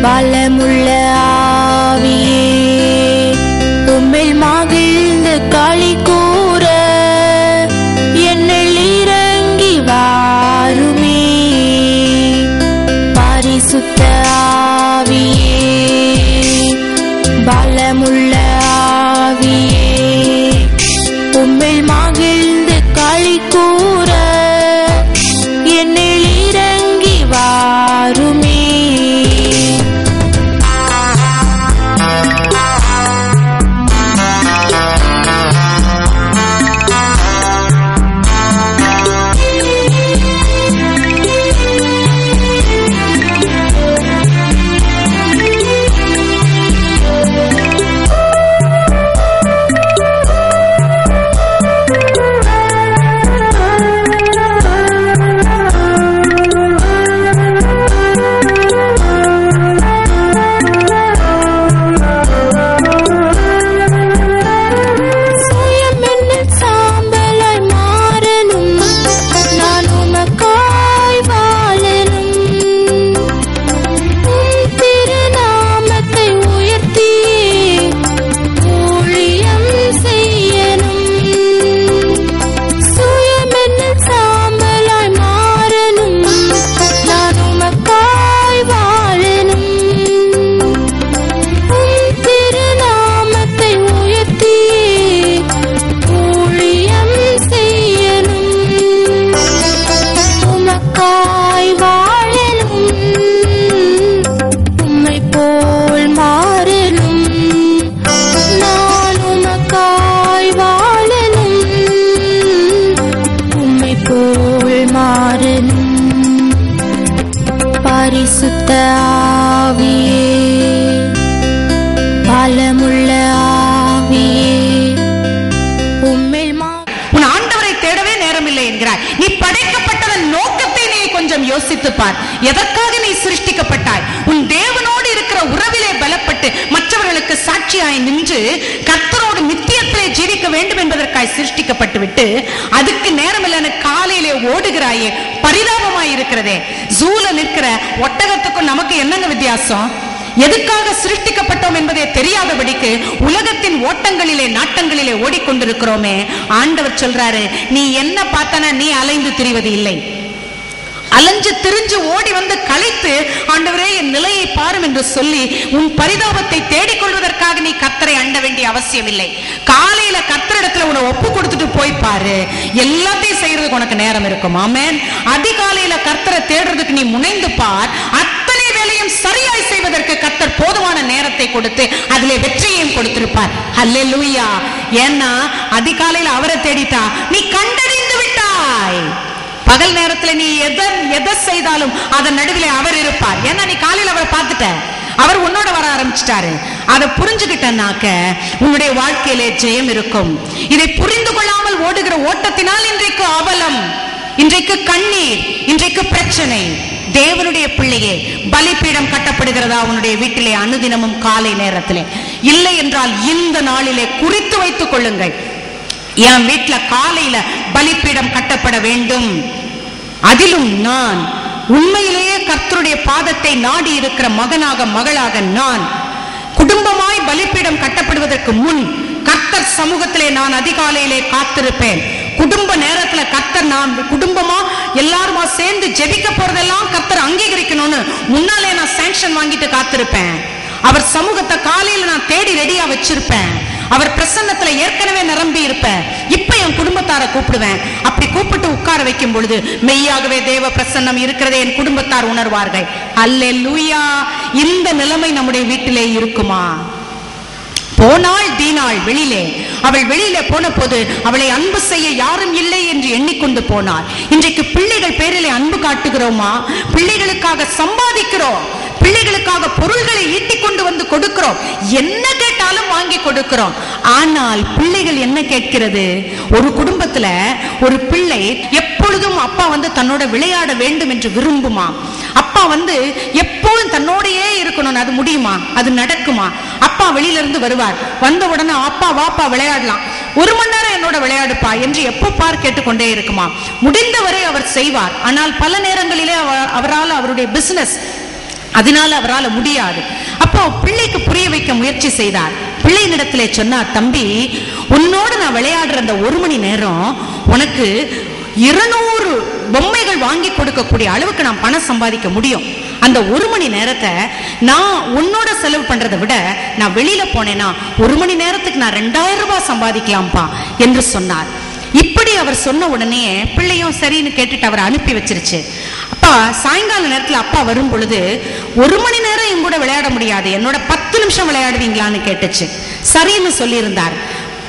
பலமுள்ள ஆவியே உம்மில் மகிழ்ந்து களி கூற என்னில் இறங்கி வாருமே. பரிசுத்த ஆவியே பலமுள்ள ஆவியே உம்மில் மகிழ்ந்து களி கூற என்னில் இறங்கி வாருமே. பரிசுத்த ஆவியே பலமுள்ள ஆவியே உம்மில் உன் ஆண்டவரை தேடவே நேரமில்லை என்கிறாய். நீ படைக்கப்பட்டதன் நோக்கத்தை நீ கொஞ்சம் யோசித்துப் பார். எதற்காக நீ சிருஷ்டிக்கப்பட்டாய்? உன் தேவனோடு இருக்கிற உறவிலே பலப்பட்டு மற்றவர்களுக்கு சாட்சியாய் நின்று கர்த்தரோடு நித்தியத்திலே ஜீவிக்க வேண்டும் என்பதற்காய் சிருஷ்டிக்கப்பட்டு விட்டு அதுக்கு நேரமில்லை காலையிலே ஓடுகிறாயே, பரிதாபமாய் இருக்கிறதே. ஜூல நிற்கிற ஒட்டகத்துக்கும் நமக்கு என்னங்க வித்தியாசம்? எதுக்காக சிருஷ்டிக்கப்பட்டோம் என்பதை தெரியாதபடிக்கு உலகத்தின் ஓட்டங்களிலே நாட்டங்களிலே ஓடிக்கொண்டிருக்கிறோமே. ஆண்டவர் சொல்றாரு, நீ என்ன பார்த்தனா நீ அலைந்து திரிவது இல்லை. அலைஞ்சு திரிஞ்சு ஓடி வந்து களைத்து ஆண்டவரே என் நிலையை பாரும் என்று சொல்லி உன் பரிதாபத்தை தேடிக்கொள்வதற்காக நீ கர்த்தரை அண்ட வேண்டிய அவசியம் இல்லை. காலையில கர்த்தரிடத்துல உன்னை ஒப்பு கொடுத்துட்டு போய் பாரு, எல்லாத்தையும் செய்யறதுக்கு உனக்கு நேரம் இருக்கும். ஆமென். அதிகாலையில கர்த்தரை தேடுறதுக்கு நீ முனைந்து பார், அத்தனை வேலையும் சரியாய் செய்வதற்கு கர்த்தர் போதுமான நேரத்தை கொடுத்து அதிலே வெற்றியையும் கொடுத்திருப்பார். ஹல்லேலூயா. ஏன்னா அதிகாலையில அவரை தேடிட்டா நீ கண்டறிந்து விட்டாய். பகல் நேரத்தில் நீ எதை செய்தாலும் அதன் நடுவில் அவர் இருப்பார். ஏன்னா நீ காலையில் அவரை பார்த்துட்ட, அவர் உன்னோட வர ஆரம்பிச்சிட்டாரு. அதை புரிஞ்சுக்கிட்டனாக்க உன்னுடைய வாழ்க்கையிலே ஜெயம் இருக்கும். இதை புரிந்து கொள்ளாமல் ஓடுகிற ஓட்டத்தினால் இன்றைக்கு அவலம், இன்றைக்கு கண்ணீர், இன்றைக்கு பிரச்சனை. தேவனுடைய பிள்ளையே, பலிபீடம் கட்டப்படுகிறதா உன்னுடைய வீட்டிலே அனுதினமும் காலை நேரத்திலே? இல்லை என்றால் இந்த நாளிலே குறித்து வைத்துக் கொள்ளுங்கள், என் வீட்டுல காலையில பலிபீடம் கட்டப்பட வேண்டும். அதிலும் நான் உண்மையிலேயே கர்த்தருடைய பாதத்தை நாடி இருக்கிற மகனாக மகளாக நான் குடும்பமாய் பலிபீடம் கட்டப்படுவதற்கு முன் கர்த்தர் சமூகத்திலே நான் அதிகாலையிலே காத்திருப்பேன். குடும்ப நேரத்துல கர்த்தர் நான் குடும்பமா எல்லாருமா சேர்ந்து ஜெபிக்க போறதெல்லாம் கர்த்தர் அங்கீகரிக்கணும்னு முன்னாலே நான் சாங்ஷன் வாங்கிட்டு காத்திருப்பேன். அவர் சமூகத்தை காலையில நான் தேடி ரெடியா வச்சிருப்பேன். அவர் பிரசன்னத்துல ஏற்கனவே நிரம்பி இருப்பேன். இப்ப என் குடும்பத்தாரை கூப்பிடுவேன். அப்படி கூப்பிட்டு உட்கார வைக்கும் பொழுது மெய்யாகவே தேவ பிரசன்னம் இருக்கிறதே என் குடும்பத்தார் உணர்வார்கள். அல்லேலூயா. இந்த நிலைமை நம்முடைய வீட்டிலே இருக்குமா? போனாள் தீனாள் வெளியிலே. அவள் வெளியிலே போன போது அவளை அன்பு செய்ய யாரும் இல்லை என்று எண்ணிக்கொண்டு போனாள். இன்றைக்கு பிள்ளைகள் பேரிலே அன்பு காட்டுகிறோமா? பிள்ளைகளுக்காக சம்பாதிக்கிறோம், பிள்ளைகளுக்காக பொருள்களை ஈட்டிக் கொண்டு வந்து கொடுக்கிறோம், என்ன கேட்டாலும் வாங்கி கொடுக்கிறோம். ஆனால் பிள்ளைகள் என்ன கேட்கிறது? ஒரு குடும்பத்துல ஒரு பிள்ளை எப்பொழுதும் அப்பா வந்து தன்னோட விளையாட வேண்டும் என்று விரும்புமா? அப்பா வந்து எப்போதும் தன்னோடையே இருக்கணும். அது முடியுமா? அது நடக்குமா? அப்பா வெளியில இருந்து வருவார், வந்த உடனே அப்பா வாப்பா விளையாடலாம், 1 மணி நேரம் என்னோட விளையாடுப்பா என்று எப்போ பார் கேட்டுக்கொண்டே இருக்குமா? முடிந்தவரை அவர் செய்வார். ஆனால் பல நேரங்களிலே அவரால் அவருடைய பிசினஸ் அதனால அவரால் முடியாது. அப்போ பிள்ளைக்கு புரிய வைக்க முயற்சி செய்தார். பிள்ளையினிடத்திலே சொன்னார், தம்பி, உன்னோடு நான் விளையாடுற அந்த 1 மணி நேரம் உனக்கு 200 பொம்மைகள் வாங்கி கொடுக்கக்கூடிய அளவுக்கு நான் பணம் சம்பாதிக்க முடியும். அந்த 1 மணி நேரத்தை நான் உன்னோட செலவு பண்றதை விட நான் வெளியில போனேன்னா 1 மணி நேரத்துக்கு நான் 2000 ரூபாய் சம்பாதிக்கலாம்ப்பா என்று சொன்னார். இப்படி அவர் சொன்ன உடனே பிள்ளையும் சரின்னு கேட்டுட்டு அவரை அனுப்பி வச்சிருச்சு. அப்பா சாயங்கால நேரத்தில் அப்பா வரும் பொழுது 1 மணி நேரம் என் கூட விளையாட முடியாது, என்னோட 10 நிமிஷம் விளையாடுவீங்களான்னு கேட்டுச்சு. சரின்னு சொல்லியிருந்தார்.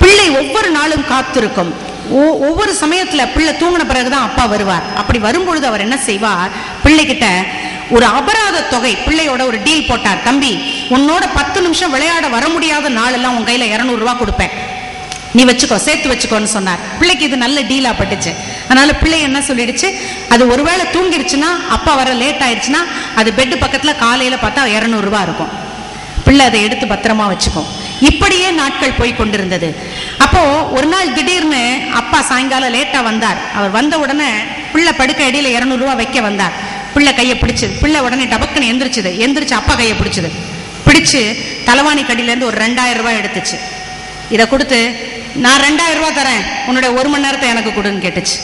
பிள்ளை ஒவ்வொரு நாளும் காத்திருக்கும். ஒவ்வொரு சமயத்துல பிள்ளை தூங்கின பிறகுதான் அப்பா வருவார். அப்படி வரும்பொழுது அவர் என்ன செய்வார், பிள்ளைகிட்ட ஒரு அபராத தொகை, பிள்ளையோட ஒரு டீல் போட்டார். தம்பி, உன்னோட 10 நிமிஷம் விளையாட வர முடியாத நாளெல்லாம் உன் கையில 200 ரூபாய் கொடுப்பேன், நீ வச்சுக்கோ, சேர்த்து வச்சுக்கோன்னு சொன்னார். பிள்ளைக்கு இது நல்ல டீலா பட்டுச்சு. அதனால பிள்ளை என்ன சொல்லிடுச்சு, அது ஒருவேளை தூங்கிடுச்சுன்னா, அப்பா வர லேட் ஆயிடுச்சுன்னா, அது பெட்டு பக்கத்துல காலையில பார்த்தா 200 ரூபாய் இருக்கும். பிள்ளை அதை எடுத்து பத்திரமா வச்சுக்கும். இப்படியே நாட்கள் போய் கொண்டிருந்தது. அப்போ ஒரு நாள் திடீர்னு அப்பா சாயங்காலம் லேட்டா வந்தார். அவர் வந்த உடனே பிள்ளை படுக்க இடையில 200 ரூபாய் வைக்க வந்தார். பிள்ளை கையை பிடிச்சது. பிள்ளை உடனே டபக்குன்னு எந்திரிச்சு அப்பா கையை பிடிச்சு தலைவாணி கடியில இருந்து ஒரு 2000 ரூபாய் எடுத்துச்சு. இதை கொடுத்து, நான் 2000 ரூபாய் தரேன், உன்னுடைய 1 மணி நேரத்தை எனக்கு கொடுன்னு கேட்டுச்சு.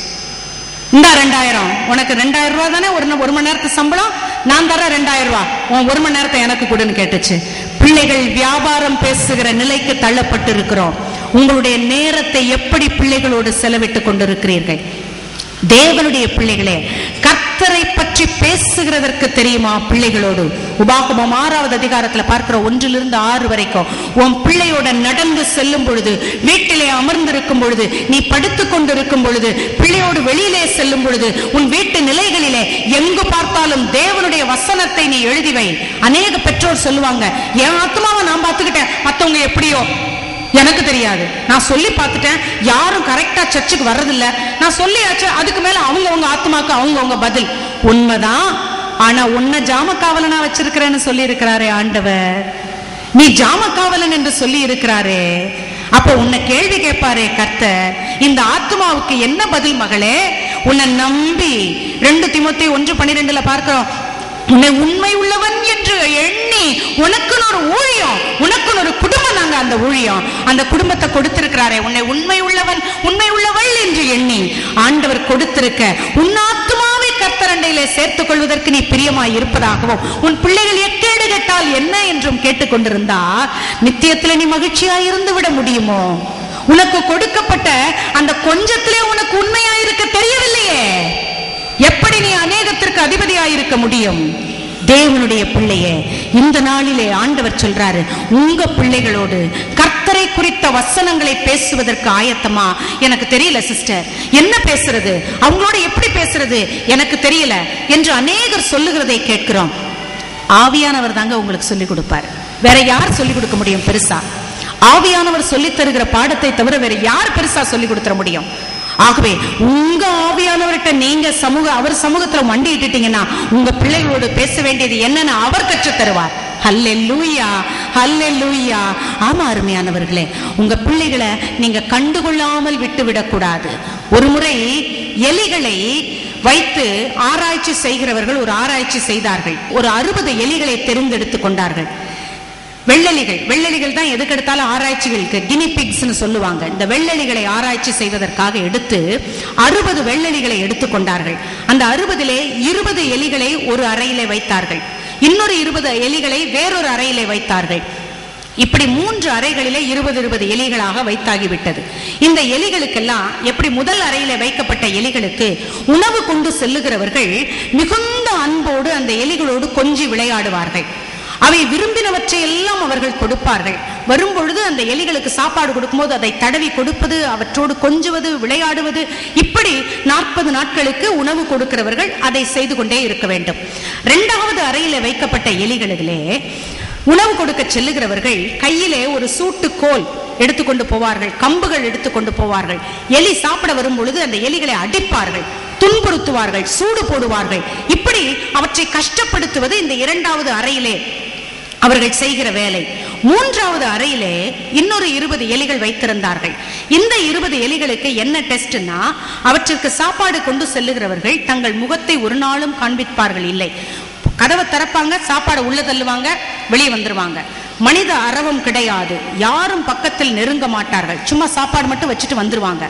இந்த 2000 உனக்கு 2000 ரூபாய் தானே, 1 மணி நேரத்து சம்பளம், நான் தர 2000 ரூபாய், உன் 1 மணி நேரத்தை எனக்கு கொடுன்னு கேட்டுச்சு. பிள்ளைகள் வியாபாரம் பேசுகிற நிலைக்கு தள்ளப்பட்டு இருக்கிறோம். உங்களுடைய நேரத்தை எப்படி பிள்ளைகளோடு செலவிட்டுக் கொண்டிருக்கிறீர்கள்? தேவனுடைய பிள்ளைகளே, கர்த்தரை பற்றி பேசுகிறதற்கு தெரியுமா பிள்ளைகளோடு? உபாகமம் 6வது அதிகாரத்துல பார்க்கிற 1 to 6 வரைக்கும், உன் பிள்ளையோட நடந்து செல்லும் பொழுது, வீட்டிலே அமர்ந்திருக்கும் பொழுது, நீ படுத்துக் கொண்டிருக்கும் பொழுது, பிள்ளையோடு வெளியிலே செல்லும் பொழுது, உன் வீட்டு நிலைகளிலே எங்கு பார்த்தாலும் தேவனுடைய வசனத்தை நீ எழுதி வை. அநேக பெற்றோர் சொல்லுவாங்க, என் ஆத்மாவை நான் பார்த்துக்கிட்டேன், மற்றவங்க எப்படியோ எனக்கு தெரியாது, நான் சொல்லி பார்த்துட்டேன், யாரும் கரெக்டா சர்ச்சுக்கு வர்றதில்ல, நான் சொல்லியாச்சு, அதுக்கு மேல அவங்கவுங்க ஆத்மாக்கு அவங்கவுங்க பதில். உண்மைதான், ஆனா உன்னை ஜாமக்காவலனா வச்சிருக்கிறேன்னு சொல்லி இருக்கிறாரே ஆண்டவர், நீ ஜாமக்காவலன் என்று சொல்லி இருக்கிறாரே, அப்ப உன்னை கேள்வி கேட்பாரே கர்த்தர், இந்த ஆத்மாவுக்கு என்ன பதில் மகளே? உன்னை நம்பி 2 தீமோத்தேயு 1:12 பார்க்கிறோம், உன்னை உண்மை உள்ளவன் என்று எண்ணி உனக்குன்னு ஒரு ஊழியம், உனக்குன்னு ஒரு குடும்பம், நாங்க அந்த ஊழியம், அந்த குடும்பத்தை கொடுத்திருக்கிறாரே, உன்னை உண்மை உள்ளவன் உண்மை உள்ளவள் என்று எண்ணி ஆண்டவர் கொடுத்திருக்க, உன் ஆத்மாவை கர்த்தரண்டையிலே சேர்த்துக் கொள்வதற்கு நீ பிரியமாய் இருப்பதாகவும், உன் பிள்ளைகள் எக்கேடு கேட்டால் என்ன என்றும் கேட்டுக்கொண்டிருந்தா நித்தியத்தில் நீ மகிழ்ச்சியாய் இருந்து விட முடியுமோ? உனக்கு கொடுக்கப்பட்ட அந்த கொஞ்சத்திலே உனக்கு உண்மையாயிருக்க தெரியவில்லையே, எப்படி நீ அநேகத்திற்கு அதிபதியாயிருக்க முடியும்? தேவனுடைய பிள்ளையே, இந்த நாளிலே ஆண்டவர் சொல்றாரு, உங்க பிள்ளைகளோடு கர்த்தரை குறித்த வசனங்களை பேசுவதற்கு ஆயத்தமா? எனக்கு தெரியல சிஸ்டர், என்ன பேசுறது, அவங்களோட எப்படி பேசுறது எனக்கு தெரியல என்று அநேகர் சொல்லுகிறதை கேட்கிறோம். ஆவியானவர் தாங்க உங்களுக்கு சொல்லிக் கொடுப்பார். வேற யார் சொல்லிக் கொடுக்க முடியும் பெருசா? ஆவியானவர் சொல்லித் தருகிற பாடத்தை தவிர வேற யார் பெருசா சொல்லிக் கொடுத்துட முடியும்? ஆகவே உங்க ஆவியானவர்கிட்ட நீங்க அவர் சமூகத்துல மண்டியிட்டீங்கன்னா உங்க பிள்ளைகளோடு பேச வேண்டியது என்னன்னு அவர் கற்றுத் தருவார். ஹல்லேலூயா, ஹல்லேலூயா. ஆமா அருமையானவர்களே, உங்க பிள்ளைகளை நீங்க கண்டுகொள்ளாமல் விட்டுவிடக் கூடாது. ஒரு முறை எலிகளை வைத்து ஆராய்ச்சி செய்கிறவர்கள் ஒரு ஆராய்ச்சி செய்தார்கள். ஒரு 60 எலிகளை தெரிந்தெடுத்து கொண்டார்கள். வெள்ளெலிகள் தான் எதுக்கு எடுத்தாலும் ஆராய்ச்சிகளுக்கு கினி பிக்ஸ்னு சொல்லுவாங்க. இந்த வெள்ளெலிகளை ஆராய்ச்சி செய்வதற்காக எடுத்து 60 வெள்ளெலிகளை எடுத்துக்கொண்டார்கள். அந்த 60லே 20 எலிகளை ஒரு அறையிலே வைத்தார்கள், இன்னொரு 20 எலிகளை வேறொரு அறையிலே வைத்தார்கள். இப்படி 3 அறைகளிலே 20 எலிகளாக வைத்தாகிவிட்டது. இந்த எலிகளுக்கெல்லாம் எப்படி முதல் அறையிலே வைக்கப்பட்ட எலிகளுக்கு உணவு கொண்டு செல்லுகிறவர்கள் மிகுந்த அன்போடு அந்த எலிகளோடு கொஞ்சி விளையாடுவார்கள். அவை விரும்பினவற்றை எல்லாம் அவர்கள் கொடுப்பார்கள். வரும்பொழுது அந்த எலிகளுக்கு சாப்பாடு கொடுக்கும்போது அதை தடவி கொடுப்பது, அவற்றோடு கொஞ்சுவது, விளையாடுவது, இப்படி 40 நாட்களுக்கு உணவு கொடுக்கிறவர்கள் அதை செய்து கொண்டே இருக்க வேண்டும். 2வது அறையில வைக்கப்பட்ட எலிகளிலே உணவு கொடுக்க செல்லுகிறவர்கள் கையிலே ஒரு சூட்டுக்கோல் எடுத்துக்கொண்டு போவார்கள், கம்புகள் எடுத்துக்கொண்டு போவார்கள். எலி சாப்பிட வரும் பொழுது அந்த எலிகளை அடிப்பார்கள், துன்புறுத்துவார்கள், சூடு போடுவார்கள். இப்படி அவற்றை கஷ்டப்படுத்துவது இந்த 2வது அறையிலே அவர்கள் செய்கிற வேலை. 3வது அறையிலே இன்னொரு 20 எலிகள் வைத்திருந்தார்கள். இந்த 20 எலிகளுக்கு என்ன டெஸ்ட்னா, அவற்றிற்கு சாப்பாடு கொண்டு செல்லுகிறவர்கள் தங்கள் முகத்தை ஒரு நாளும் காண்பிப்பார்கள் இல்லை. கதவை திறப்பாங்க, சாப்பாடு உள்ள தள்ளுவாங்க, வெளியே வந்துருவாங்க. மனித அரவம் கிடையாது, யாரும் பக்கத்தில் நெருங்க மாட்டார்கள், சும்மா சாப்பாடு மட்டும் வச்சுட்டு வந்துருவாங்க.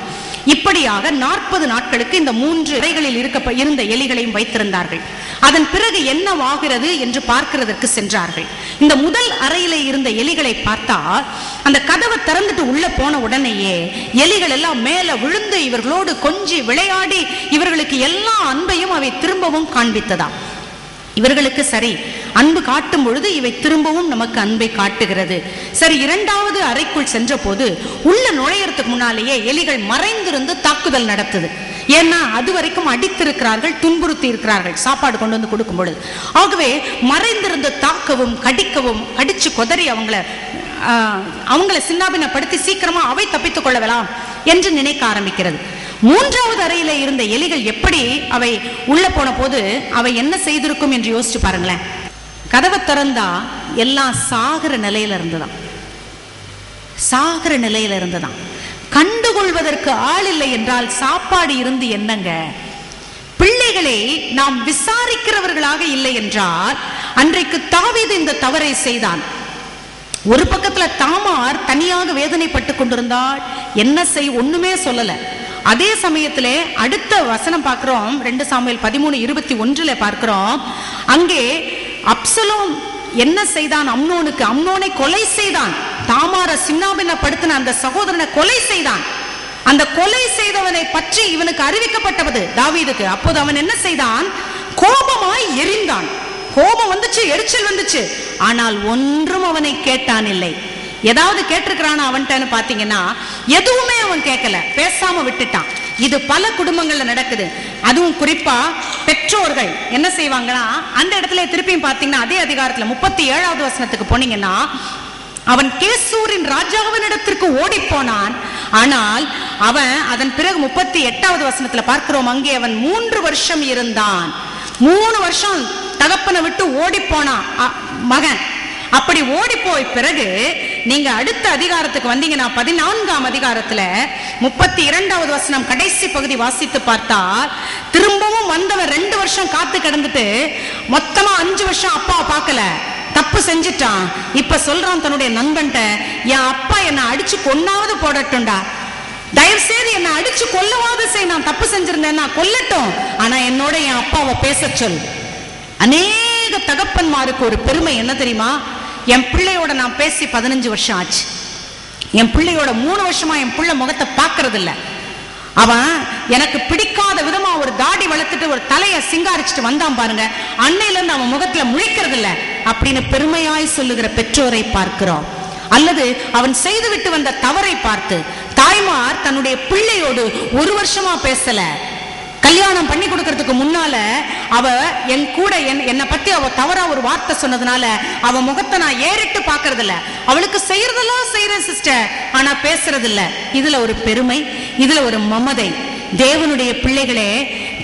இப்படியாக 40 நாட்களுக்கு இந்த 3 அறைகளில் இருந்த எலிகளையும் வைத்திருந்தார்கள். அதன் பிறகு என்னவாகிறது என்று பார்க்கிறதற்கு சென்றார்கள். இந்த முதல் அறையில இருந்த எலிகளை பார்த்தால் அந்த கதவை திறந்துட்டு உள்ள போன உடனேயே எலிகள் எல்லாம் மேல விழுந்து இவர்களோடு கொஞ்சி விளையாடி இவர்களுக்கு எல்லா அன்பையும் அவை திரும்பவும் காண்பித்ததாம். இவர்களுக்கு சரி, அன்பு காட்டும் பொழுது இவை திரும்பவும் நமக்கு அன்பை காட்டுகிறது. சரி, 2வது அறைக்குள் சென்ற போது உள்ள நுழையறதுக்கு முன்னாலேயே எலிகள் மறைந்திருந்து தாக்குதல் நடத்துது. ஏன்னா அது வரைக்கும் அடித்திருக்கிறார்கள், துன்புறுத்தி இருக்கிறார்கள் சாப்பாடு கொண்டு வந்து கொடுக்கும் பொழுது. ஆகவே மறைந்திருந்து தாக்கவும் கடிக்கவும், கடிச்சு கொதறி அவங்கள சின்னாபின்னப்படுத்தி சீக்கிரமா அவை தப்பித்துக் கொள்ளலாம் என்று நினைக்க ஆரம்பிக்கிறது. 3வது அறையில இருந்த எலிகள் எப்படி அவை உள்ள போன போது அவை என்ன செய்திருக்கும் என்று யோசிச்சு பாருங்களேன். கதவை திறந்தா எல்லாம் சாகிற நிலையில இருந்துதான், சாகிற நிலையில இருந்துதான். கண்டுகொள்வதற்கு ஆள் இல்லை என்றால் சாப்பாடு இருந்து என்னங்க? பிள்ளைகளை நாம் விசாரிக்கிறவர்களாக இல்லை என்றால் அன்றைக்கு தாவீது இந்த தவறை செய்தான். ஒரு பக்கத்துல தாமார் தனியாக வேதனைப்பட்டு கொண்டிருந்தாள், என்ன செய் ஒண்ணுமே சொல்லல. அதே சமயத்திலே அடுத்த வசனம் பார்க்கிறோம், 2 சாமுவேல் 13:21 பார்க்கிறோம். அங்கே அப்சலோம் என்ன செய்தான்? அம்னோனை கொலை செய்தான். தாமாரை சின்னாபின்னப்படுத்தின அந்த சகோதரனை கொலை செய்தான். அந்த கொலை செய்தவனை பற்றி இவனுக்கு அறிவிக்கப்பட்டது தாவீதுக்கு. அப்போது அவன் என்ன செய்தான்? கோபமாய் எரிந்தான். கோபம் வந்துச்சு, எரிச்சல் வந்துச்சு. ஆனால் ஒன்றும் அவனை கேட்டான் இல்லை. ஏதாவது கேட்டிருக்கிறான் அவன்கிட்ட பாத்தீங்கன்னா எதுவுமே அவன் கேட்கல, பேசாம விட்டுட்டான். இது பல குடும்பங்கள்ல நடக்குது. அதுவும் குறிப்பா பெற்றோர்கள் என்ன செய்வாங்கன்னா, அந்த இடத்துல திருப்பியும் பாத்தீங்கன்னா அதே அதிகாரத்துல 37வது வசனத்துக்கு போனீங்கன்னா, அவன் கேசூரின் ராஜாவினிடத்திற்கு ஓடி போனான். ஆனால் அவன் அதன் பிறகு 38வது வசனத்துல பார்க்கிறோம், அங்கே அவன் 3 வருஷம் இருந்தான். 3 வருஷம் தகப்பனை விட்டு ஓடி போனான் மகன். அப்படி ஓடி போய் பிறகு நீங்க அடுத்த அதிகாரத்துக்கு வந்தீங்கன்னா 14ஆம் அதிகாரத்துல 32வது வசனம் கடைசி பகுதி வாசித்து பார்த்தால், திரும்பவும் வந்தவன் 2 வருஷம் காத்து கிடந்துட்டு மொத்தமா 5 வருஷம் அப்பாவை பார்க்கல, தப்பு செஞ்சுட்டான். இப்ப சொல்றான் தன்னுடைய நண்பன்ட்ட, என் அப்பா என்ன அடிச்சு கொன்னாவது போடட்டும்டா, தயவு செய்து என்ன அடிச்சு கொல்லவாது செய், நான் தப்பு செஞ்சிருந்தேன் கொல்லட்டும், ஆனா என்னோட என் அப்பாவை பேச சொல். அநேக தகப்பன்மாருக்கு ஒரு பெருமை என்ன தெரியுமா? என் பிள்ளையோட நான் பேசி 15 வருஷம் ஆச்சு, என் பிள்ளையோட 3 வருஷமா என் பிள்ளை முகத்தை பார்க்கறது இல்ல, அவன் எனக்கு பிடிக்காத விதமா ஒரு தாடி வளர்த்துட்டு ஒரு தலைய சிங்காரிச்சுட்டு வந்தான் பாருங்க, அன்னையில இருந்து அவன் முகத்துல முழிக்கிறது இல்ல அப்படின்னு பெருமையாய் சொல்லுகிற பெற்றோரை பார்க்கிறோம். அல்லது அவன் செய்துவிட்டு வந்த தவறை பார்த்து தாய்மார் தன்னுடைய பிள்ளையோடு 1 வருஷமா பேசல, கல்யாணம் பண்ணி கொடுக்கறதுக்கு முன்னால அவ என் கூட என்னை பத்தி அவ தவறா ஒரு வார்த்தை சொன்னதுனால அவ முகத்தை நான் ஏறிட்டு பாக்குறது இல்ல, அவளுக்கு செய்யறதெல்லாம் செய்யறேன் சிஸ்டர், ஆனா பேசுறது இல்ல. இதுல ஒரு பெருமை, இதுல ஒரு மமதை. தேவனுடைய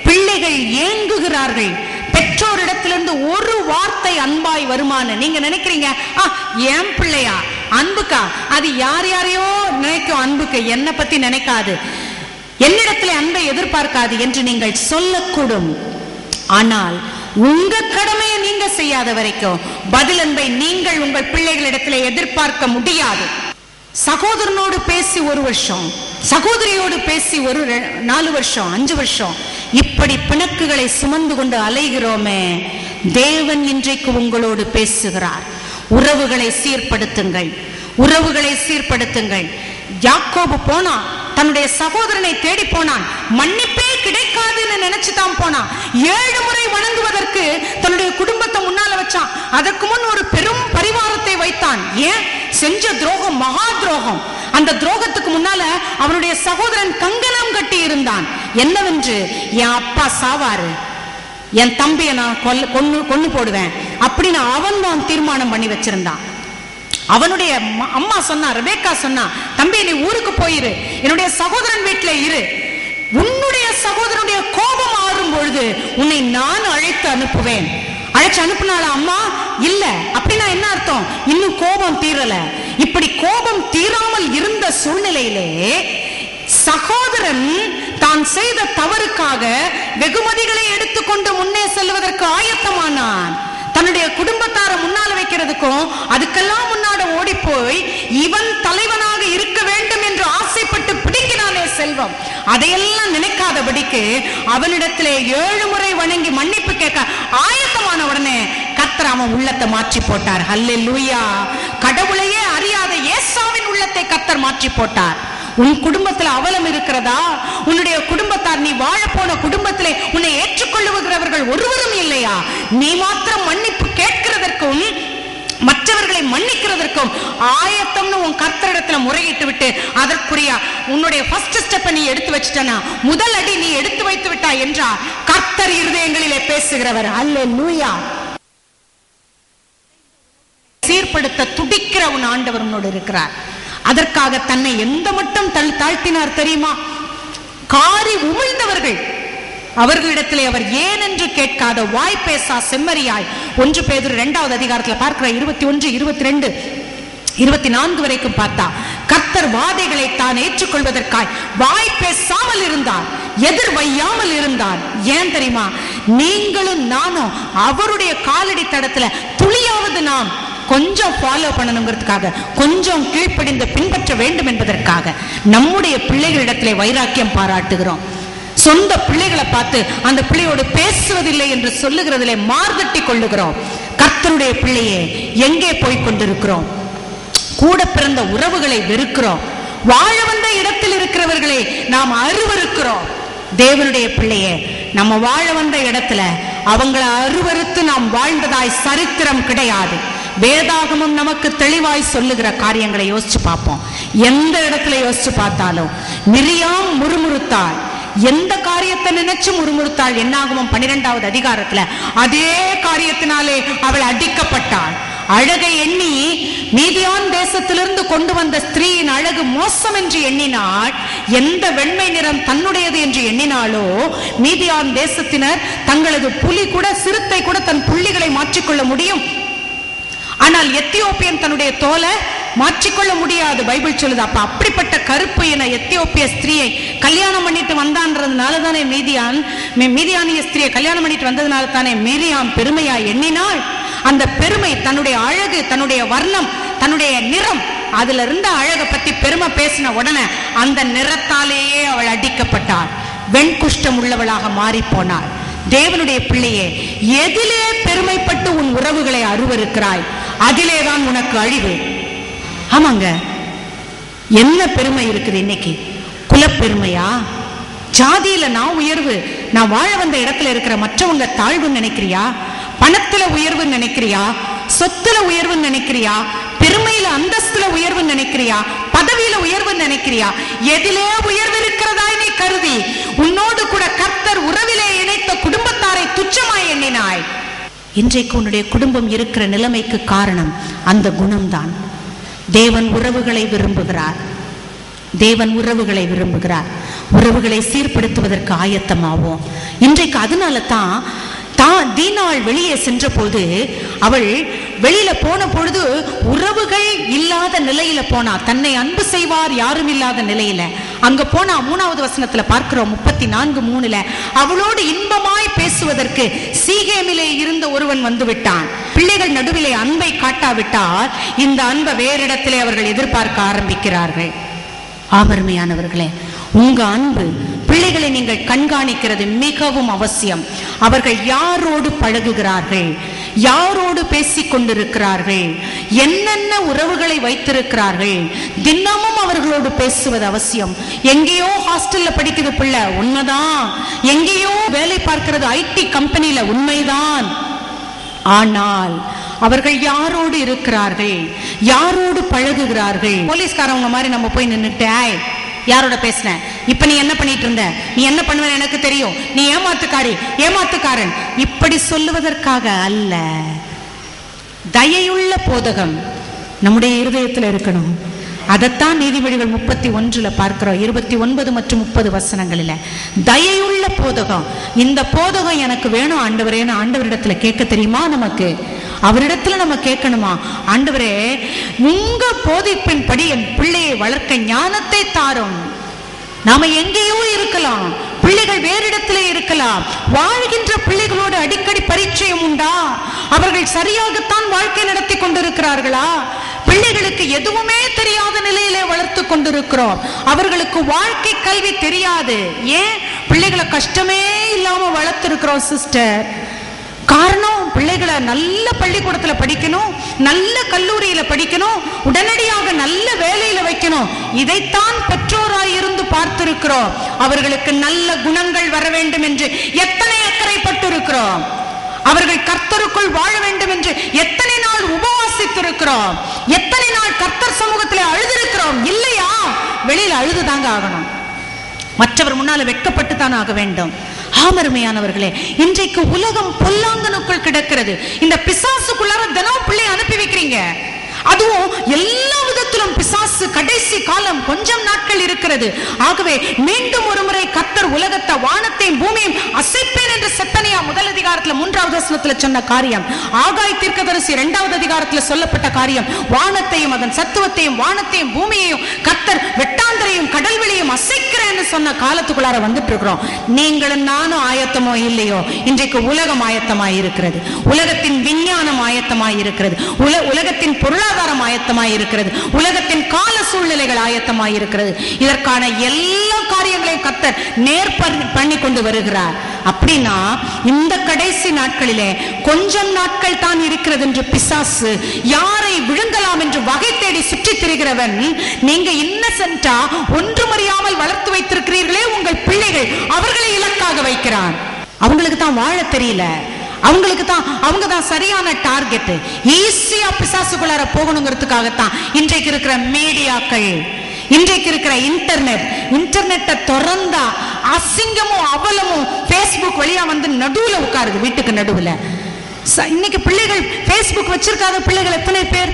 பிள்ளைகள் ஏங்குகிறார்கள். பெற்றோரிடத்திலிருந்து ஒரு வார்த்தை அன்பாய் வருமானு நீங்க நினைக்கிறீங்க, என் பிள்ளையா அன்புக்கா, அது யாரையோ நினைக்கும் அன்புக்கு, என்னை பத்தி நினைக்காது, என்னிடத்துல அன்பை எதிர்பார்க்காது என்று நீங்கள் சொல்லக்கூடும். ஆனால் உங்க கடமையை நீங்க செய்யாத வரைக்கும் பதில் அன்பை நீங்கள் உங்கள் பிள்ளைகளிடத்துல எதிர்பார்க்க முடியாது. சகோதரனோடு பேசி 1 வருஷம், சகோதரியோடு பேசி 4 வருஷம் 5 வருஷம் இப்படி பிணக்குகளை சுமந்து கொண்டு அலைகிறோமே, தேவன் இன்றைக்கு உங்களோடு பேசுகிறார். உறவுகளை சீர்படுத்துங்கள், உறவுகளை சீர்படுத்துங்கள். யாக்கோபு போனா தன்னுடைய சகோதரனை தேடி போனான், மன்னிப்பே கிடைக்காதுன்னு நினைச்சுதான் போனான். 7 முறை வணங்குவதற்கு தன்னுடைய குடும்பத்தை முன்னால வச்சான். அதற்கு முன் ஒரு பெரும் பரிவாரத்தை வைத்தான். ஏன்? செஞ்ச துரோகம் மகா துரோகம். அந்த துரோகத்துக்கு முன்னால அவனுடைய சகோதரன் கங்கணம் கட்டி இருந்தான். என்னவென்று, என் அப்பா சாவாரு, என் தம்பியை நான் கொன்னு போடுவேன் அப்படின்னு அவன் தான் தீர்மானம் பண்ணி வச்சிருந்தான். அவனுடைய அம்மா சொன்னா, ரெபேக்கா சொன்னா, தம்பி நீ ஊருக்கு போயிரு, என்னுடைய சகோதரன் வீட்டுல இரு, உன்னுடைய சகோதரனுடைய கோபம் ஆறும் பொழுது உன்னை நான் அழைத்து அனுப்புவேன். அழைச்சு அனுப்புனால அம்மா இல்ல அப்படின்னா என்ன அர்த்தம்? இன்னும் கோபம் தீரல. இப்படி கோபம் தீராமல் இருந்த சூழ்நிலையிலே சகோதரன் தான் செய்த தவறுக்காக வெகுமதிகளை எடுத்துக்கொண்டு முன்னே செல்வதற்கு ஆயத்தமானான். நடக்கிறதுக்கும் அதுக்கெல்லாம் முன்னாடி ஓடி போய் இவன் தலைவனாக இருக்க வேண்டும் என்று ஆசைப்பட்டு பிடிக்கிறானே செல்வம், அதையெல்லாம் நினைக்காதபடிக்கு அவனிடத்திலே 7 முறை வணங்கி மன்னிப்பு கேட்க ஆயத்தமான உடனே கர்த்தர் அவன் உள்ளத்தை மாற்றி போட்டார். ஹல்லேலூயா. கடவுளையே அறியாத ஏசாவின் உள்ளத்தை கர்த்தர் மாற்றி போட்டார். உன் குடும்பத்தில் அவலம் இருக்கிறதா? உன்னுடைய குடும்பத்தார், நீ வாழ போன குடும்பத்திலே உன்னை ஏற்றுக்கொள்ளுகிறவர்கள் ஒருவரும் இல்லையா? நீ மாத்திரம் மன்னிப்பு கேட்கிறதற்கும் மற்றவர்களை மன்னிக்கிறதற்கும் ஆயத்தம்னு உன் கர்த்தரிடத்துல முறையிட்டு விட்டு அதற்குரிய உன்னுடைய ஃபர்ஸ்ட் ஸ்டெப்பை நீ எடுத்து வச்சிட்டனா, முதல் அடி நீ எடுத்து வைத்து விட்டா என்றால் கர்த்தர் இருதயங்களிலே பேசுகிறவர். அல்லேலூயா. சீர்படுத்த துடிக்கிற உன் ஆண்டவர் உன்னோடு இருக்கிறார். அதற்காக தன்னை எந்த மட்டும் தாழ்த்தினார் தெரியுமா? காரி உமிழ்ந்தவர்கள் அவர்களிடத்திலே அவர் ஏன் என்று கேட்காத வாய் பேசா செம்மறியாய் 1 பேதுரு 2வது அதிகாரத்தில் பார்க்கிற 21, 22, 24 வரைக்கும் பார்த்தா கர்த்தர் வாதைகளை தான் ஏற்றுக்கொள்வதற்காய் வாய் பேசாமல் இருந்தார், எதிர் வையாமல் இருந்தார். ஏன் தெரியுமா? நீங்களும் நானும் அவருடைய காலடி தடத்துல துளியாவது நாம் கொஞ்சம் ஃபாலோ பண்ணணுங்கிறதுக்காக, கொஞ்சம் கீழ்ப்படிந்து பின்பற்ற வேண்டும் என்பதற்காக நம்முடைய பிள்ளைகளிடத்திலே வைராக்கியம் பாராட்டுகிறோம். சொந்த பிள்ளைகளை பார்த்து அந்த பிள்ளையோடு பேசுவதில்லை என்று சொல்லுகிறதிலே மார்தட்டி கொள்ளுகிறோம். கர்த்தருடைய பிள்ளையே எங்கே போய் கொண்டிருக்கிறோம்? கூட பிறந்த உறவுகளை வெறுக்கிறோம். வாழ வந்த இடத்தில் இருக்கிறவர்களை நாம் அருவருக்கிறோம். தேவனுடைய பிள்ளையே, நம்ம வாழ வந்த இடத்துல அவங்களை அருவருத்து நாம் வாழ்ந்ததாய் சரித்திரம் கிடையாது. வேதாகமம் நமக்கு தெளிவாய் சொல்லுகிற காரியங்களை யோசிச்சு பார்ப்போம். எந்த இடத்துல யோசிச்சு பார்த்தாலும் மிரியாம் முறுமுறுத்தாள். எந்த காரியத்தை நினைச்சு முறுமுறுத்தாள்? என்னாகமம் 12வது அதிகாரத்துல அதே காரியத்தினாலே அவள் அடிக்கப்பட்டாள். அழகை எண்ணி மீதியான் தேசத்திலிருந்து கொண்டு வந்த ஸ்திரீயின் அழகு மோசம் என்று எண்ணினாள். எந்த வெண்மை நிறம் தன்னுடையது என்று எண்ணினாலோ மீதியான் தேசத்தினர் தங்களது புலி கூட, சிறுத்தை கூட தன் புள்ளிகளை மாற்றிக்கொள்ள முடியும், ஆனால் எத்தியோப்பியன் தன்னுடைய தோலை மாற்றிக்கொள்ள முடியாது பைபிள் சொல்லுது. அப்ப அப்படிப்பட்ட கருப்பு என எத்தியோப்பிய ஸ்திரீயை கல்யாணம் பண்ணிட்டு வந்தான்றதுனால தானே மீதியானிய ஸ்திரீயை கல்யாணம் பண்ணிட்டு வந்ததுனால தானே மிரியாம் பெருமையா எண்ணினாள். அந்த பெருமை, தன்னுடைய அழகு, தன்னுடைய வர்ணம், தன்னுடைய நிறம், அதுல இருந்த அழகை பத்தி பெருமை பேசின உடனே அந்த நிறத்தாலேயே அவள் அடிக்கப்பட்டாள். வெண்குஷ்டம் உள்ளவளாக மாறி போனாள். தேவனுடைய பிள்ளையே, எதிலே பெருமைப்பட்டு உன் உறவுகளை அருவருக்கிறாய், அதிலேதான் உனக்கு அழிவு. ஆமாங்க, என்ன பெருமை இருக்குது இன்னைக்கு? குலப்பெருமையா? ஜாதியில நான் உயர்வு, நான் வாழ வந்த இடத்துல இருக்கிற மற்றவங்க தாழ்வுன்னு நினைக்கிறியா? பணத்துல உயர்வு நினைக்கிறியா? சொத்துல உயர்வு நினைக்கிறியா? பெருமையில அந்தஸ்துல உயர்வு நினைக்கிறியா? பதவியில உயர்வு நினைக்கிறியா? எதிலே உயர்வு இருக்கிறதா நீ கருதி உன்னோடு கூட கர்த்தர் உறவிலே இணைத்த குடும்பத்தாரை துச்சமாய் எண்ணினாய். இன்றைக்கு உன்னுடைய குடும்பம் இருக்கிற நிலைமைக்கு காரணம் அந்த குணம்தான். தேவன் உறவுகளை விரும்புகிறார். தேவன் உறவுகளை விரும்புகிறார். உறவுகளை சீர்படுத்துவதற்கு ஆயத்தமாவோம். இன்றைக்கு அதனால தான் தீனாள் வெளியே சென்ற போது, அவள் வெளியில போன பொழுது உறவுகள் இல்லாத நிலையில போனா, தன்னை அன்பு செய்வார் யாரும் இல்லாத நிலையில அங்க போனா. 3வது வசனத்துல பார்க்கிறோம், 34:3, அவளோடு இன்பமாய் பேசுவதற்கு சீகேமிலே இருந்த ஒருவன் வந்து விட்டான். பிள்ளைகள் நடுவிலே அன்பை காட்டாவிட்டால் இந்த அன்பை வேறு இடத்திலே அவர்கள் எதிர்பார்க்க ஆரம்பிக்கிறார்கள். ஆமர்மையானவர்களே, உங்க அன்பு பிள்ளைகளை நீங்கள் கண்காணிக்கிறது மிகவும் அவசியம். அவர்கள் யாரோடு பழகுகிறார்கள், யாரோடு பேசிக் கொண்டிருக்கிறார்கள், என்னென்ன உறவுகளை வைத்திருக்கிறார்கள், தினமும் அவர்களோடு பேசுவது அவசியம். எங்கேயோ ஹாஸ்டல்ல படிக்கிறது பிள்ளை, உண்மைதான். எங்கேயோ வேலை பார்க்கிறது ஐடி கம்பெனியில, உண்மைதான். ஆனால் அவர்கள் யாரோடு இருக்கிறார்கள், யாரோடு பழகுகிறார்கள்? போலீஸ்காரவங்க மாதிரி நம்ம போய் நின்னுட்டு, யாரோட பேசின, இப்ப நீ என்ன பண்ணிட்டு இருந்த, நீ என்ன பண்ணுவ எனக்கு தெரியும், நீ ஏமாத்துக்காரி, ஏமாத்துக்காரன், இப்படி சொல்லுவதற்காக அல்ல. தயையுள்ள போதகம் நம்முடைய இருதயத்தில் இருக்கணும். அதைத்தான் நீதிமொழிகள் 31 பார்க்கிறோம், 29 மற்றும் 30 வசனங்களில். தயையுள்ள போதகம். இந்த போதகம் எனக்கு வேணும் ஆண்டவரேன்னு ஆண்டவரிடத்துல கேட்க தெரியுமா? நமக்கு அவரிடத்துல நம்ம கேட்கணுமா? ஆண்டவரே, உங்க போதிப்பின் படி என் பிள்ளையை வளர்க்க ஞானத்தை தாரும். நாம எங்கேயோ இருக்கலாம், பிள்ளைகள் வேறு இடத்திலே இருக்கலாம். வாழ்கின்ற பிள்ளைகளோடு அடிக்கடி பரிச்சயம் உண்டா? அவர்கள் சரியாகத்தான் வாழ்க்கை நடத்தி கொண்டிருக்கிறார்களா? பிள்ளைகளுக்கு எதுவுமே தெரியாத நிலையிலே வளர்த்து கொண்டிருக்கிறோம். அவர்களுக்கு வாழ்க்கை கல்வி தெரியாது. ஏன்? பிள்ளைகளை கஷ்டமே இல்லாம வளர்த்திருக்கிறோம் சிஸ்டர். காரணம், பிள்ளைகளை நல்ல பள்ளிக்கூடத்துல படிக்கணும், நல்ல கல்லூரியில படிக்கணும், உடனடியாக நல்ல வேலையில வைக்கணும். இதைத்தான் பெற்றோராய் இருந்து பார்த்திருக்கிறோம். அவர்களுக்கு நல்ல குணங்கள் வர வேண்டும் என்று எத்தனை அக்கறைப்பட்டிருக்கிறோம். அவர்கள் கர்த்தருக்குள் வாழ வேண்டும் என்று எத்தனை நாள் உபவாசித்திருக்கிறோம். எத்தனை நாள் கர்த்தர் சமூகத்தில் அழுதிருக்கிறோம். இல்லையா? வெளியில அழுதுதாங்க ஆகணும். மற்றவர் முன்னால வெட்கப்பட்டு தான் ஆக வேண்டும். ஆமருமையானவர்களே, இன்றைக்கு உலகம் பொல்லாங்கனுக்குள் கிடக்கிறது. இந்த பிசாசுக்குள்ளார தினம் பிள்ளை அனுப்பி வைக்கிறீங்க. அதுவும் எல்லா விதத்திலும் பிசாசு கடைசி காலம் கொஞ்சம் நாட்கள் இருக்கிறது. ஆகவே மீண்டும் ஒரு முறை கர்த்தர் உலகத்தை, வானத்தையும் பூமியையும் அசைப்பேன் என்று செப்பனியா முதல் அதிகாரத்துல 3வது வசனத்துல சொன்ன காரியம், ஆகாய் தீர்க்கதரிசி 2வது அதிகாரத்துல சொல்லப்பட்ட காரியம், வானத்தையும் அதன் சத்துவத்தையும் வானத்தையும் பூமியையும் கர்த்தர் வெட்டாந்தரையும் கடல்வெளியும் அசைக்கிறேன்னு சொன்ன காலத்துக்குள்ளார வந்துட்டு இருக்கிறோம். நீங்களும் நானும் ஆயத்தமோ இல்லையோ, இன்றைக்கு உலகம் ஆயத்தமாய் இருக்கிறது. உலகத்தின் விஞ்ஞானம் ஆயத்தமாய் இருக்கிறது. உலகத்தின் பொருளாதாரம் ஆயத்தமாய் இருக்கிறது. உலகத்தின் கால சூழ்நிலைகள் ஆயத்தமாய் இருக்கிறது. இதற்கான எல்லா காரியங்களையும் கர்த்தர் நேர் பண்ணி கொண்டு வருகிறார். அப்படின்னா இந்த கடைசி நாட்களிலே கொஞ்சம் நாட்கள் தான் இருக்கிறது என்று பிசாசு யாரை விழுங்கலாம் என்று வகை தேடி சுற்றி திரிகிறவன், நீங்க இன்னசென்ட்டா ஒன்றுமறியாமல் வளர்த்து வைத்திருக்கிறீர்களே உங்கள் பிள்ளைகள், அவர்களை இலக்காக வைக்கிறான். அவங்களுக்கு தான் வாழ தெரியல. அவங்க தான் சரியான டார்கெட். ஈஸியா பிசாசுக்குள்ளார போகணுங்கிறதுக்காகத்தான் இன்றைக்கு இருக்கிற மீடியாக்கள், இன்றைக்கு இருக்கிற இன்டர்நெட்டை திறந்தா அசிங்கமும் அவலமும் பேஸ்புக் வழியா வந்து நடுவுல உட்காருது, வீட்டுக்கு நடுவுல. இன்னைக்கு பிள்ளைகள் பேஸ்புக் வச்சிருக்காத பிள்ளைகள் எத்தனை பேர்?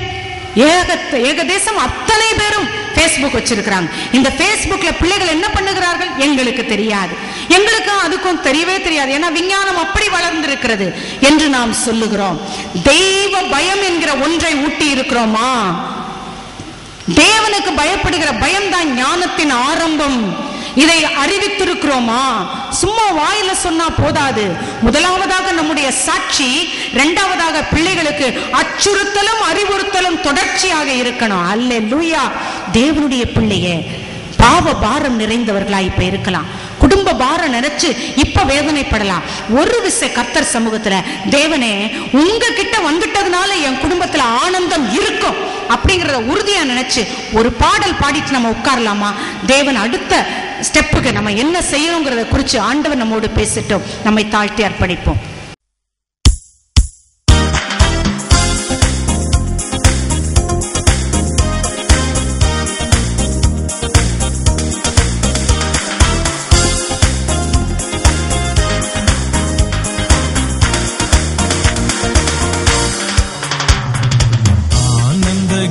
ஏகதேசம் அத்தனை பேரும் பேஸ்புக் வச்சிருக்கிறாங்க. இந்த பேஸ்புக்ல பிள்ளைகள் என்ன பண்ணுகிறார்கள் எங்களுக்கு தெரியாது. எங்களுக்கும் அதுக்கும் தெரியவே தெரியாது. ஏன்னா விஞ்ஞானம் அப்படி வளர்ந்திருக்கிறது என்று நாம் சொல்லுகிறோம். தெய்வ பயம் என்கிற ஒன்றை ஊட்டி இருக்கிறோமா? தேவனுக்கு பயப்படுகிற பயம்தான் ஞானத்தின் ஆரம்பம். இதை அறிவித்திருக்கிறோமா? சும்மா வாயில சொன்னா போதாது. முதலாவதாக நம்முடைய சாட்சி, இரண்டாவதாக பிள்ளைகளுக்கு அச்சுறுத்தலும் அறிவுறுத்தலும் தொடர்ச்சியாக இருக்கணும். அல்லேலூயா. தேவனுடைய பிள்ளையே, பாவ பாரம் நிறைந்தவர்களா இப்ப இருக்கலாம், குடும்ப பாரம் நினைச்சு இப்ப வேதனைப்படலாம். ஒரு விசை கர்த்தர் சமூகத்துல, தேவனே உங்ககிட்ட வந்துட்டதுனால என் குடும்பத்துல ஆனந்தம் இருக்கும் அப்படிங்கறத உறுதியா நினைச்சு ஒரு பாடல் பாடிட்டு நம்ம உட்காரலாமா? தேவன் அடுத்த ஸ்டெப்புக்கு நம்ம என்ன செய்யணுங்கிறத குறிச்சு ஆண்டவர் நம்மோடு பேசிட்டோம். நம்மை தாழ்த்தி அர்ப்பணிப்போம்.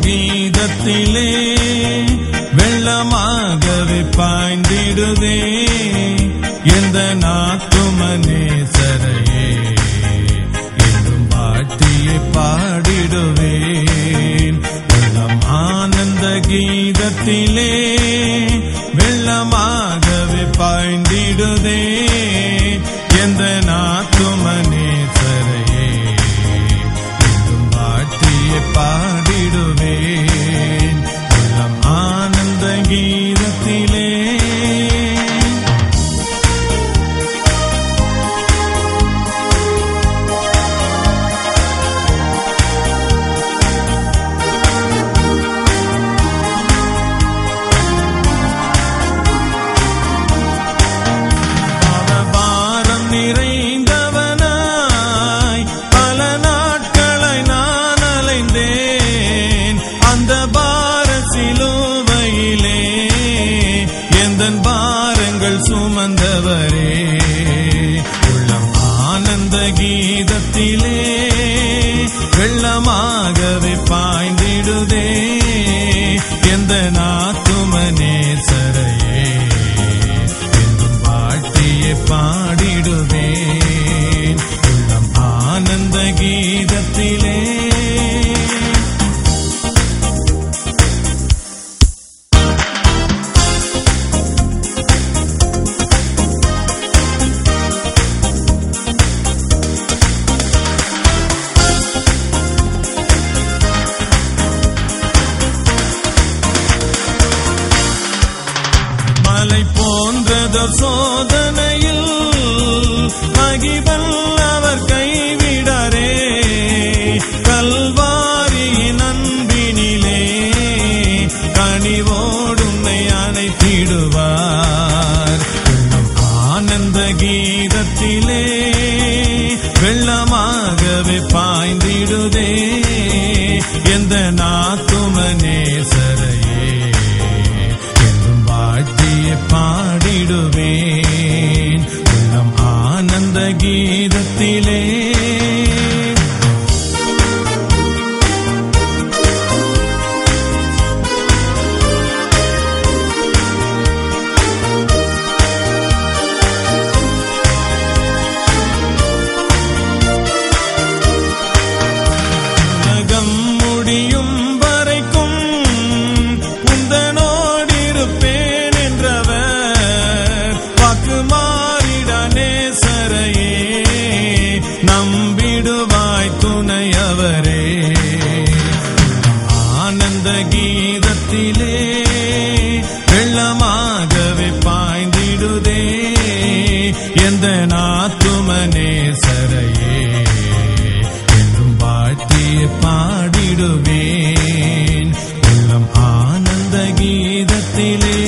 கீதத்திலே வெள்ளமாகவே பாய்ந்திடுவே எந்த நாத்துமனேசரையே என்றும் பாட்டியை பாடிடுவேன். வெள்ளம் ஆனந்த கீதத்திலே வெள்ளமாகவே பாய்ந்திடுதே எந்த நாத்துமனேசரையே என்றும் பாட்டியை பாடிடுவேன். வெள்ளம் ஆனந்த கீதத்திலே சுமந்தவரே உள்ளம் ஆனந்த கீதத்திலே வெள்ளமாகவே பாய்ந்திடுதே எந்த நாத்துமனேசரையே என்றும் பாட்டியை பாடிடுவேன். உள்ளம் ஆனந்த கீதத்திலே பாய்ந்திடுதே எந்த நாத்துமனேசரையே என்றும் வாழ்த்தியே பாடிடுவேன் உள்ளம் ஆனந்த கீதத்திலே. வெள்ளமாகவே பாய்ந்திடுதே எந்த நாத்துமனேசரையே என்றும் வாழ்த்தியே பாடிடுவேன் உள்ளம் ஆனந்த கீதத்திலே.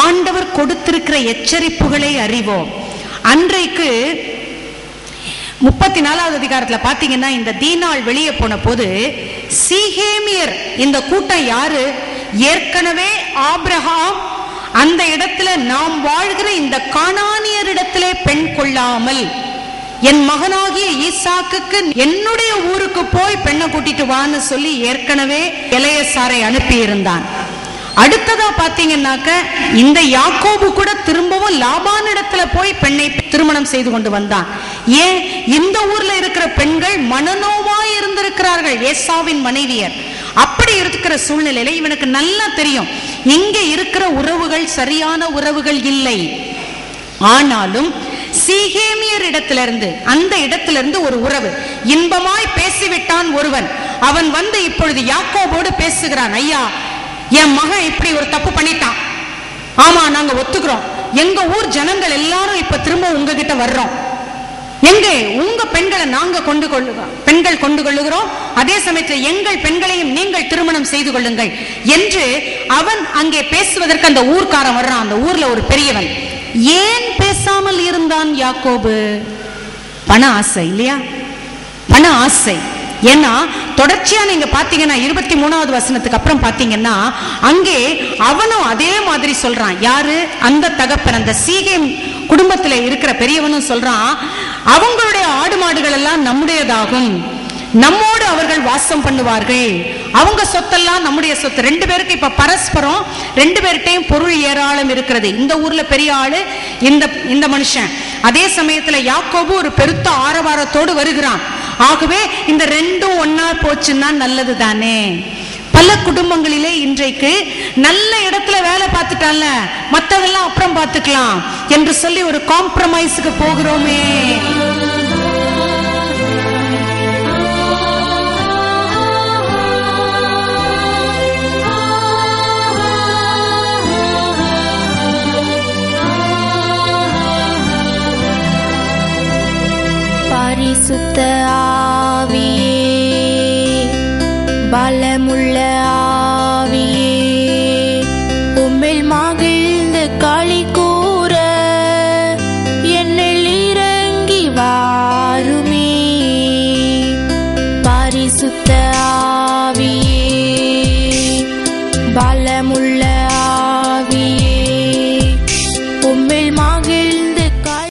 ஆண்டவர் கொடுத்திருக்கிற எச்சரிப்புகளை அறிவோம். அன்றைக்கு 34வது அதிகாரத்துல பாத்தீங்கன்னா இந்த தீனாள் வெளியே போன போது சீகேமியர், இந்த கூட்டம் யாரு? ஏற்கனவே ஆபிரகாம் அந்த இடத்துல நாம் வாழ்கிற இந்த கானானியர் இடத்திலே பெண் கொள்ளாமல் என் மகனாகிய ஈசாக்குக்கு என்னுடைய ஊருக்கு போய் பெண்ணை கூட்டிட்டு வான்னு சொல்லி ஏற்கனவே எலெயாசாரை அனுப்பி இருந்தான். அடுத்ததா பாத்தீங்கன்னாக்க இந்த யாக்கோபு கூட திரும்பவும் லாபான் இடத்துல போய் பெண்ணை திருமணம் செய்து கொண்டு வந்தான். ஏன்? இந்த ஊர்ல இருக்கிற பெண்கள் மனநோவாய் இருந்திருக்கிறார்கள், ஏசாவின் மனைவியர். அப்படி இருக்கிற சூழ்நிலையில இவனுக்கு நல்லா தெரியும் இங்க இருக்கிற உறவுகள் சரியான உறவுகள் இல்லை. ஆனாலும் சீகேமியர் இடத்திலிருந்து, அந்த இடத்திலிருந்து ஒரு உறவு இன்பமாய் பேசிவிட்டான் ஒருவன். அவன் வந்து இப்பொழுது யாக்கோபோடு பேசுகிறான். ஐயா, என் மகன் இப்படி ஒரு தப்பு பண்ணிட்டான். ஆமா, நாங்க ஒத்துக்கிறோம். எங்க ஊர் ஜனங்கள் எல்லாரும் இப்ப திரும்ப உங்ககிட்ட வர்றோம். எங்க உங்க பெண்களை நாங்க பெண்கள் கொண்டு கொள்ளுகிறோம், அதே சமயத்தில் எங்கள் பெண்களையும் நீங்கள் திருமணம் செய்து கொள்ளுங்கள் என்று அவன் அங்கே பேசுவதற்கு அந்த ஊர்க்காரன் வர்றான். அந்த ஊர்ல ஒரு பெரியவன். ஏன் பேசாமல் இருந்தான் யாக்கோபு? பண ஆசை இல்லையா? பண ஆசை. ஏன்னா தொடர்ச்சியா நீங்க பாத்தீங்கன்னா 23வது வசனத்துக்கு அப்புறம் பாத்தீங்கன்னா அங்கே அவனும் அதே மாதிரி சொல்றான். யாரு? அந்த தகப்பன், அந்த சீகேம் குடும்பத்துல இருக்கிற பெரியவனும் சொல்றான், அவங்களுடைய ஆடு மாடுகள் எல்லாம் நம்முடையதாகும், நம்மோடு அவர்கள் வாசம் பண்ணுவார்கள், அவங்க சொத்தெல்லாம் நம்முடைய சொத்து. ரெண்டு பேருக்கு இப்ப பரஸ்பரம் ரெண்டு பேர்கிட்டையும் பொருள் ஏராளம் இருக்கிறது. இந்த ஊர்ல பெரிய ஆளு இந்த மனுஷன். அதே சமயத்துல யாக்கோபு ஒரு பெருத்த ஆரவாரத்தோடு வருகிறான். ஆகவே இந்த ரெண்டும் ஒன்னா போச்சுன்னா நல்லது தானே. பல குடும்பங்களிலே இன்றைக்கு நல்ல இடத்துல வேலை பார்த்துட்டான்ல, மற்றதெல்லாம் அப்புறம் பார்த்துக்கலாம் என்று சொல்லி ஒரு காம்ப்ரமைஸுக்கு போகிறோமே. பரிசுத்த ஆவியே, பலமுள்ள ஆவியே, உம்மில் மகிழ்ந்து களி கூற என்னில் இறங்கி வாருமே. பரிசுத்த ஆவியே, பலமுள்ள